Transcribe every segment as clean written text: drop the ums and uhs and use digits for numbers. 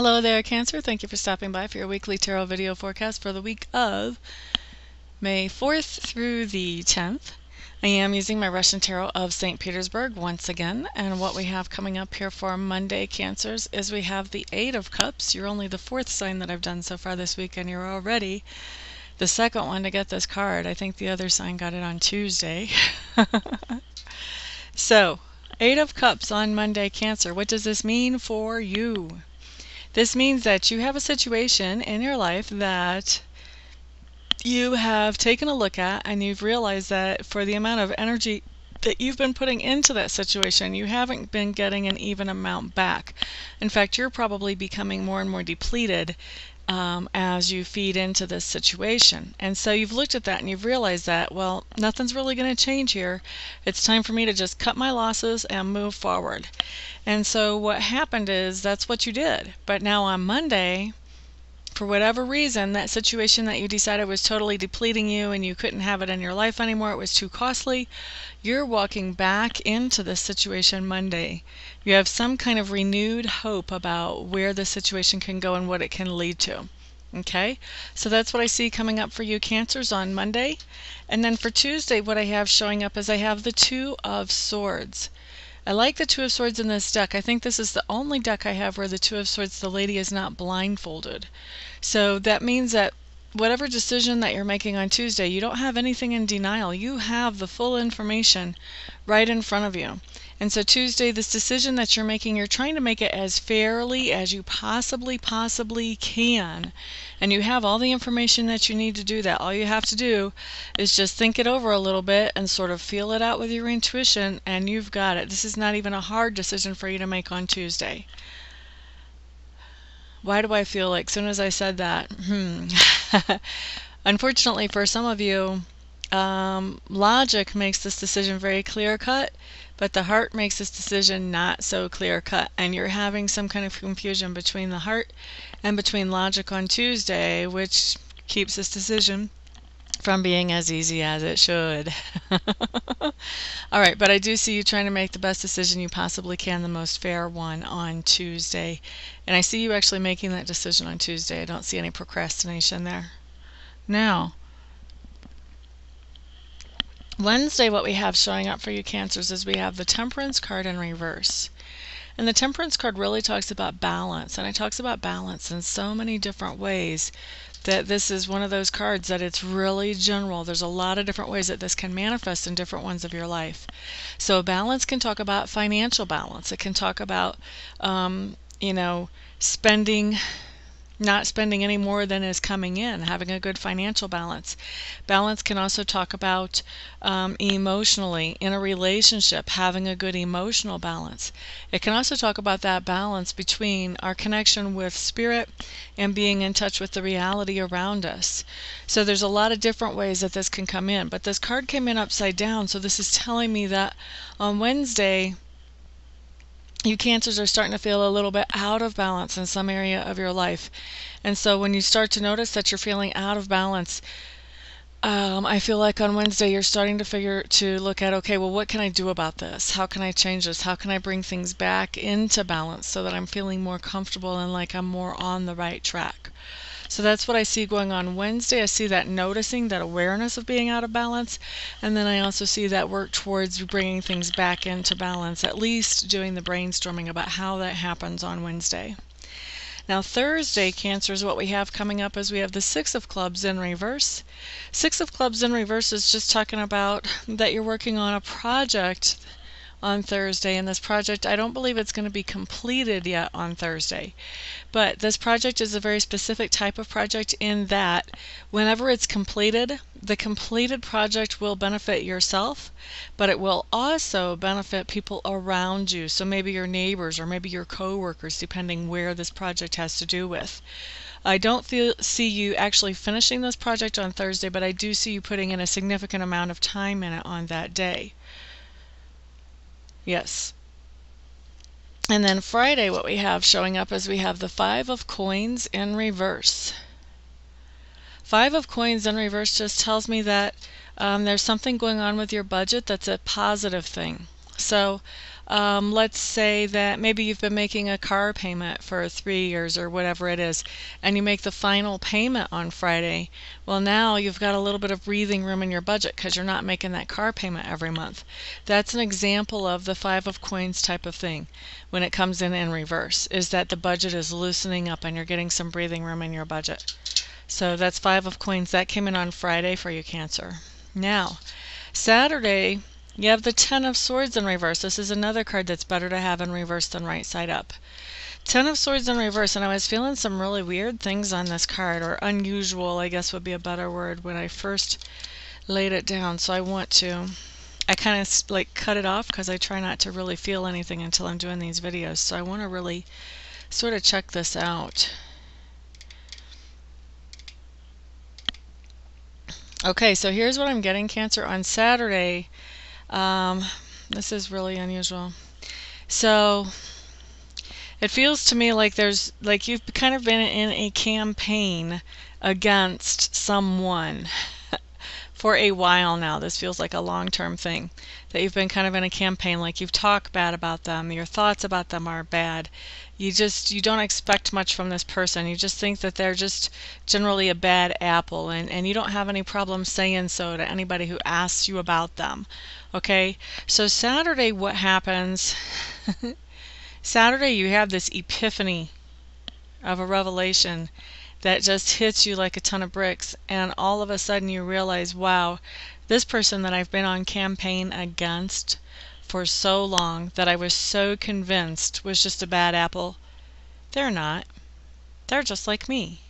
Hello there, Cancer. Thank you for stopping by for your weekly tarot video forecast for the week of May 4th through the 10th. I am using my Russian Tarot of St. Petersburg once again, and what we have coming up here for Monday, Cancers, is we have the Eight of Cups. You're only the fourth sign that I've done so far this week, and you're already the second one to get this card. I think the other sign got it on Tuesday. So, Eight of Cups on Monday, Cancer. What does this mean for you? This means that you have a situation in your life that you have taken a look at, and you've realized that for the amount of energy that you've been putting into that situation, you haven't been getting an even amount back. In fact, you're probably becoming more and more depleted as you feed into this situation. And so you've looked at that and you've realized that, well, nothing's really going to change here. It's time for me to just cut my losses and move forward. And so what happened is that's what you did. But now on Monday, for whatever reason, that situation that you decided was totally depleting you and you couldn't have it in your life anymore, it was too costly, you're walking back into this situation Monday. You have some kind of renewed hope about where the situation can go and what it can lead to. Okay, so that's what I see coming up for you, Cancers, on Monday. And then for Tuesday, what I have showing up is I have the Two of Swords. I like the Two of Swords in this deck. I think this is the only deck I have where the Two of Swords, the lady is not blindfolded. So that means that whatever decision that you're making on Tuesday, you don't have anything in denial. You have the full information right in front of you. And so Tuesday, this decision that you're making, you're trying to make it as fairly as you possibly can. And you have all the information that you need to do that. All you have to do is just think it over a little bit and sort of feel it out with your intuition, and you've got it. This is not even a hard decision for you to make on Tuesday. Why do I feel like as soon as I said that? Unfortunately for some of you, logic makes this decision very clear-cut, but the heart makes this decision not so clear-cut, and you're having some kind of confusion between the heart and between logic on Tuesday, which keeps this decision from being as easy as it should. All right, but I do see you trying to make the best decision you possibly can, the most fair one on Tuesday. And I see you actually making that decision on Tuesday. I don't see any procrastination there. Now, Wednesday, what we have showing up for you, Cancers, is we have the Temperance card in reverse. And the Temperance card really talks about balance, and it talks about balance in so many different ways that this is one of those cards that it's really general. There's a lot of different ways that this can manifest in different ones of your life. So balance can talk about financial balance. It can talk about, spending, not spending any more than is coming in, having a good financial balance. Balance can also talk about emotionally, in a relationship, having a good emotional balance. It can also talk about that balance between our connection with spirit and being in touch with the reality around us. So there's a lot of different ways that this can come in, but this card came in upside down, so this is telling me that on Wednesday, you Cancers are starting to feel a little bit out of balance in some area of your life. And so when you start to notice that you're feeling out of balance, I feel like on Wednesday you're starting to look at, okay, well, what can I do about this? How can I change this? How can I bring things back into balance so that I'm feeling more comfortable and like I'm more on the right track? So that's what I see going on Wednesday. I see that noticing, that awareness of being out of balance, and then I also see that work towards bringing things back into balance, at least doing the brainstorming about how that happens on Wednesday. Now Thursday, Cancers, what we have coming up is we have the Six of Clubs in reverse. Six of Clubs in reverse is just talking about that you're working on a project on Thursday, and this project, I don't believe it's going to be completed yet on Thursday. But this project is a very specific type of project in that whenever it's completed, the completed project will benefit yourself, but it will also benefit people around you. So maybe your neighbors or maybe your co-workers, depending where this project has to do with. I don't see you actually finishing this project on Thursday, but I do see you putting in a significant amount of time in it on that day. Yes. And then Friday, what we have showing up is we have the Five of Coins in reverse. Five of Coins in reverse just tells me that there's something going on with your budget that's a positive thing. So Let's say that maybe you've been making a car payment for 3 years or whatever it is, and you make the final payment on Friday. Well, now you've got a little bit of breathing room in your budget because you're not making that car payment every month. That's an example of the Five of Coins type of thing when it comes in reverse, is that the budget is loosening up and you're getting some breathing room in your budget. So that's Five of Coins. That came in on Friday for you, Cancer. Now, Saturday, you have the Ten of Swords in reverse. This is another card that's better to have in reverse than right side up. Ten of Swords in reverse, and I was feeling some really weird things on this card, or unusual, I guess would be a better word, when I first laid it down. So I kind of like cut it off because I try not to really feel anything until I'm doing these videos. So I want to really sort of check this out. Okay, so here's what I'm getting, Cancer. On Saturday, this is really unusual. So it feels to me like you've kind of been in a campaign against someone for a while now. This feels like a long-term thing, that you've been kind of in a campaign, like you've talked bad about them, your thoughts about them are bad. You don't expect much from this person. You just think that they're just generally a bad apple, and you don't have any problem saying so to anybody who asks you about them. Okay, so Saturday, what happens? Saturday, you have this epiphany of a revelation that just hits you like a ton of bricks, and all of a sudden you realize, wow, this person that I've been on campaign against for so long, that I was so convinced was just a bad apple, they're not. They're just like me.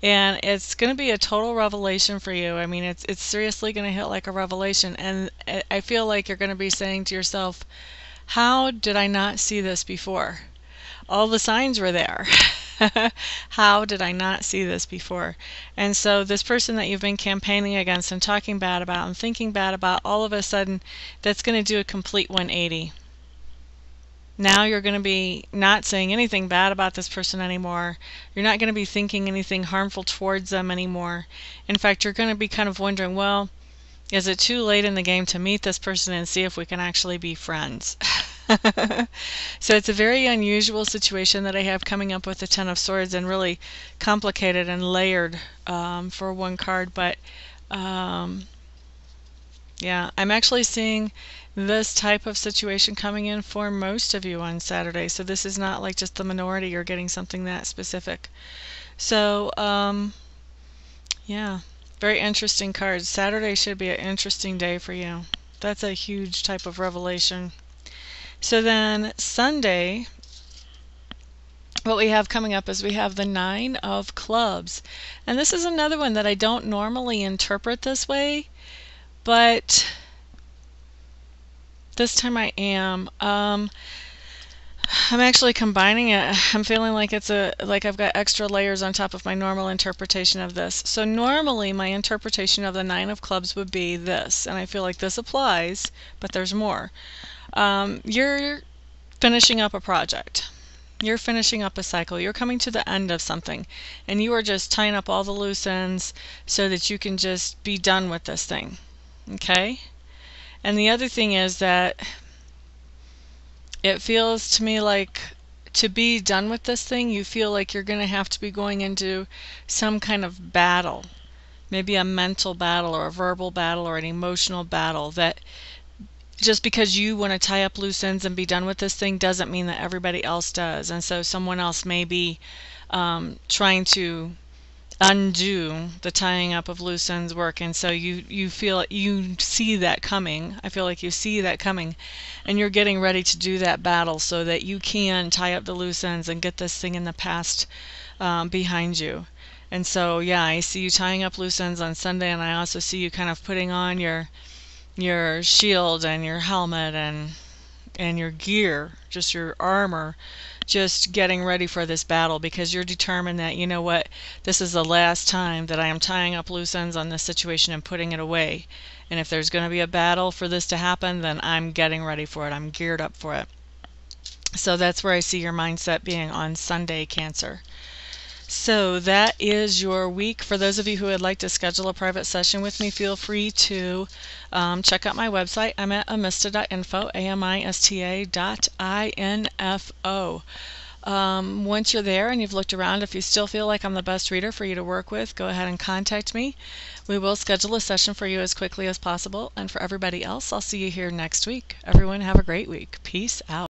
And it's going to be a total revelation for you. I mean, it's seriously going to hit like a revelation, and I feel like you're going to be saying to yourself, how did I not see this before? All the signs were there. How did I not see this before? And so this person that you've been campaigning against and talking bad about and thinking bad about, all of a sudden that's going to do a complete 180. Now you're going to be not saying anything bad about this person anymore. You're not going to be thinking anything harmful towards them anymore. In fact, you're going to be kind of wondering, well, is it too late in the game to meet this person and see if we can actually be friends? So it's a very unusual situation that I have coming up with the Ten of Swords, and really complicated and layered for one card. But yeah, I'm actually seeing this type of situation coming in for most of you on Saturday. So this is not like just the minority, you're getting something that specific. So yeah, very interesting cards. Saturday should be an interesting day for you. That's a huge type of revelation. So then Sunday, what we have coming up is we have the Nine of Clubs. And this is another one that I don't normally interpret this way, but this time I am. I'm actually combining it. I'm feeling like like I've got extra layers on top of my normal interpretation of this. So normally my interpretation of the Nine of Clubs would be this, and I feel like this applies, but there's more. You're finishing up a project. You're finishing up a cycle. You're coming to the end of something, and you are just tying up all the loose ends so that you can just be done with this thing. Okay? And the other thing is that it feels to me like to be done with this thing, you feel like you're going to have to be going into some kind of battle. Maybe a mental battle or a verbal battle or an emotional battle, that just because you want to tie up loose ends and be done with this thing doesn't mean that everybody else does. And so someone else may be trying to undo the tying up of loose ends work, and so you see that coming. I feel like you see that coming, and you're getting ready to do that battle so that you can tie up the loose ends and get this thing in the past behind you. And so yeah, I see you tying up loose ends on Sunday, and I also see you kind of putting on your shield and your helmet and your gear, just your armor, just getting ready for this battle, because you're determined that, you know what, this is the last time that I am tying up loose ends on this situation and putting it away. And if there's going to be a battle for this to happen, then I'm getting ready for it. I'm geared up for it. So that's where I see your mindset being on Sunday, Cancer. So that is your week. For those of you who would like to schedule a private session with me, feel free to check out my website. I'm at amista.info, amista.info. Once you're there and you've looked around, if you still feel like I'm the best reader for you to work with, go ahead and contact me. We will schedule a session for you as quickly as possible. And for everybody else, I'll see you here next week. Everyone have a great week. Peace out.